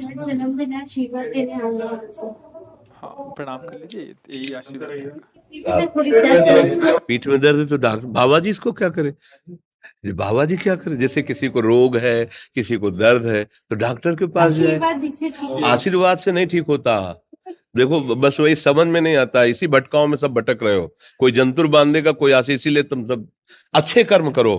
जन्मदिन है, आशीर्वाद देने आऊंगा आपसे। हाँ, प्रणाम कर लीजिए, यही आशीर्वाद रहेगा। मैं थोड़ी देर पीठ में दर्द है तो डॉक्टर बाबा जी इसको क्या करे? ये बाबा जी क्या करे? जैसे किसी को रोग है, किसी को दर्द है तो डॉक्टर के पास जाए। आशीर्वाद दीजिए, ठीक है। आशीर्वाद से नहीं ठीक होता। देखो बस वही समझ में नहीं आता, इसी भटकाओं में सब भटक रहे हो। कोई जंतुर बांधेगा, कोई आशीष, इसीलिए तुम सब अच्छे कर्म करो।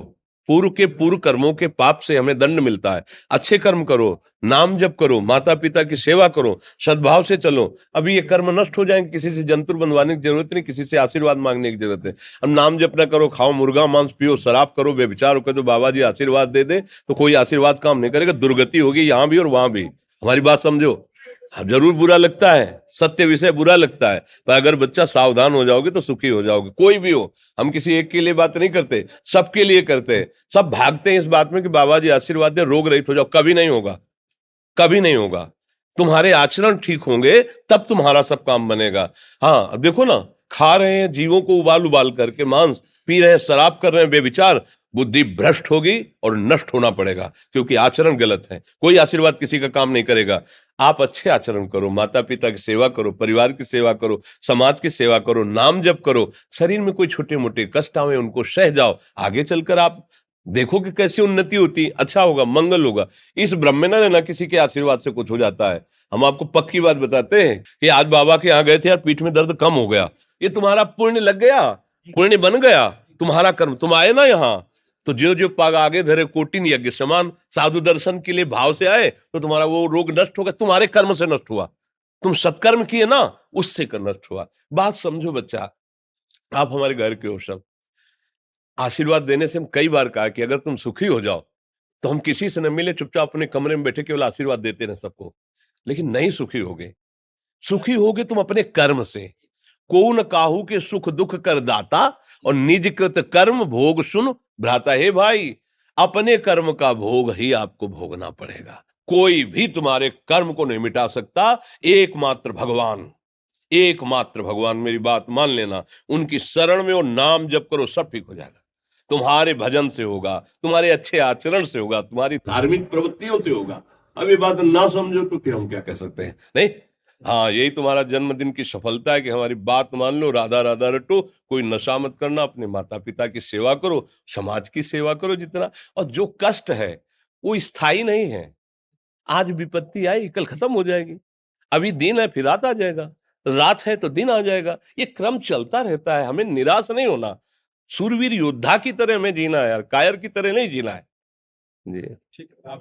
पूर्व के पूर्व कर्मों के पाप से हमें दंड मिलता है। अच्छे कर्म करो, नाम जप करो, माता पिता की सेवा करो, सद्भाव से चलो। अभी ये कर्म नष्ट हो जाएंगे, किसी से जंतुर बंधवाने की जरूरत नहीं, किसी से आशीर्वाद मांगने की जरूरत है। अब नाम जप ना करो, खाओ मुर्गा मांस, पियो शराब, करो व्यभिचार करो, तो बाबा जी आशीर्वाद दे दे तो कोई आशीर्वाद काम नहीं करेगा। दुर्गति होगी यहाँ भी और वहां भी। हमारी बात समझो। हाँ, जरूर बुरा लगता है, सत्य विषय बुरा लगता है, पर अगर बच्चा सावधान हो जाओगे तो सुखी हो जाओगे। कोई भी हो, हम किसी एक के लिए बात नहीं करते, सबके लिए करते हैं। सब भागते हैं इस बात में कि बाबा जी आशीर्वाद दे, रोग रहित हो जाओ। कभी नहीं होगा, कभी नहीं होगा। तुम्हारे आचरण ठीक होंगे तब तुम्हारा सब काम बनेगा। हाँ देखो ना, खा रहे हैं जीवों को उबाल उबाल करके मांस, पी रहे हैं शराब, कर रहे हैं बेविचार, बुद्धि भ्रष्ट होगी और नष्ट होना पड़ेगा, क्योंकि आचरण गलत है। कोई आशीर्वाद किसी का काम नहीं करेगा। आप अच्छे आचरण करो, माता पिता की सेवा करो, परिवार की सेवा करो, समाज की सेवा करो, नाम जप करो। शरीर में कोई छोटे मोटे कष्ट आवे उनको सह जाओ, आगे चलकर आप देखो कि कैसी उन्नति होती, अच्छा होगा, मंगल होगा। इस ब्रह्म में ना रहना किसी के आशीर्वाद से कुछ हो जाता है। हम आपको पक्की बात बताते हैं कि आज बाबा के यहाँ गए थे यार, पीठ में दर्द कम हो गया। ये तुम्हारा पुण्य लग गया, पुण्य बन गया, तुम्हारा कर्म। तुम आए ना यहाँ, तो जो जो पाग आगे धरे कोटिन यज्ञ समान, साधु दर्शन के लिए भाव से आए तो तुम्हारा वो रोग नष्ट होगा, तुम्हारे कर्म से नष्ट हुआ। तुम सत्कर्म किए ना, उससे कर नष्ट हुआ। बात समझो बच्चा, आप हमारे घर के हो सब। आशीर्वाद देने से हम कई बार कहा कि अगर तुम सुखी हो जाओ तो हम किसी से न मिले, चुपचाप अपने कमरे में बैठे केवल आशीर्वाद देते रहे सबको। लेकिन नहीं सुखी होगे। सुखी होगे तुम अपने कर्म से। को न काहू के सुख दुख कर दाता, और निज कृत कर्म भोग सुन भ्राता। हे भाई, अपने कर्म का भोग ही आपको भोगना पड़ेगा। कोई भी तुम्हारे कर्म को नहीं मिटा सकता, एकमात्र भगवान। एकमात्र भगवान, मेरी बात मान लेना। उनकी शरण में और नाम जप करो, सब ठीक हो जाएगा। तुम्हारे भजन से होगा, तुम्हारे अच्छे आचरण से होगा, तुम्हारी धार्मिक प्रवृत्तियों से होगा। अब ये बात ना समझो तो फिर हम क्या कह सकते हैं? नहीं, हाँ यही तुम्हारा जन्मदिन की सफलता है कि हमारी बात मान लो, राधा राधा रटो, कोई नशा मत करना, अपने माता पिता की सेवा करो, समाज की सेवा करो जितना। और जो कष्ट है वो स्थायी नहीं है। आज विपत्ति आई, कल खत्म हो जाएगी। अभी दिन है, फिर रात आ जाएगा, रात है तो दिन आ जाएगा। ये क्रम चलता रहता है, हमें निराश नहीं होना। सूरवीर योद्धा की तरह हमें जीना है यार, कायर की तरह नहीं जीना है। जी ठीक है।